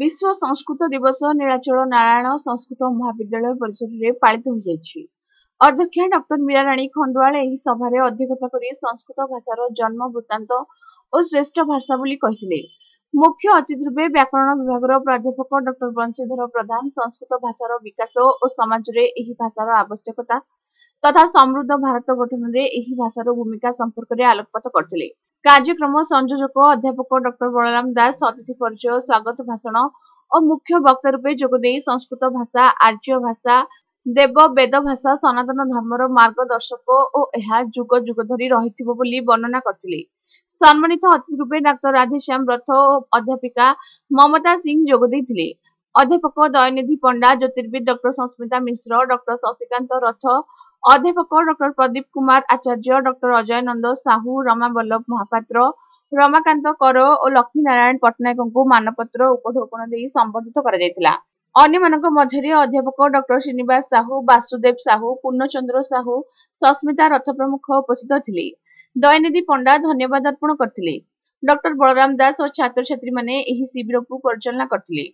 विश्व संस्कृत दिवस नीलाचल नारायण संस्कृत महाविद्यालय परिसर में पालित हो जाइछि। अध्यक्षा डॉ मीराराणी खंडवाल एही सभारे अध्यक्षता करी संस्कृत भाषार जन्म वृत्तांत और श्रेष्ठ भाषा बोली कहिथिले। मुख्य अतिथि रूपे व्याकरण विभागर प्राध्यापक डॉ बंशीधर प्रधान संस्कृत भाषार विकास और समाज रे एही भाषार आवश्यकता तथा समृद्ध भारत गठन रे एही भाषार भूमिका संपर्क रे आलोकपात करथिले। कार्यक्रम संयोजक अध्यापक डॉ बलराम दास अतिथि परिचय स्वागत भाषण और मुख्य वक्ता रूपे जोगदे संस्कृत भाषा आर्य भाषा देव वेद भाषा सनातन धर्मर मार्गदर्शक और यह जुग जुग धरी रहिथिबो बोली वर्णना करथिले। सम्मानित अतिथि रूपे डॉ राधेश्याम रथ और अध्यापिका ममता सिंह जोगदेथिले। अध्यापक दयानिधि पंडा ज्योतिर्विद डॉ संस्मिता मिश्र डॉ शशिकांत रथ अध्यापक डॉ प्रदीप कुमार आचार्य डॉ अजय नंद साहू रमा वल्लभ महापात्र रमाकांत कर और लक्ष्मी नारायण पट्टनायक को मानपत्र उपढौकन देई संबर्धित करा जायतिला। अन्यମାନଙ୍କ ମଧ୍ୟରେ ଅଧ୍ୟାପକ ଡ ଶ୍ରୀନିବାସ ସାହୁ ବାସୁଦେବ ସାହୁ ପୂର୍ଣ୍ଣଚନ୍ଦ୍ର ସାହୁ ସସ୍ମିତା ରଥ ପ୍ରମୁଖ ଉପସ୍ଥିତ ଥିଲେ। ଦୟାନିଧି ପଣ୍ଡା ଧନ୍ୟବାଦ ଅର୍ପଣ କରିଥିଲେ। ଡ ବଳରାମ ଦାସ ଓ ଛାତ୍ରଛାତ୍ରୀମାନେ ଏହି ଶିବିରକୁ ପରିଚାଳନା କରିଥିଲେ।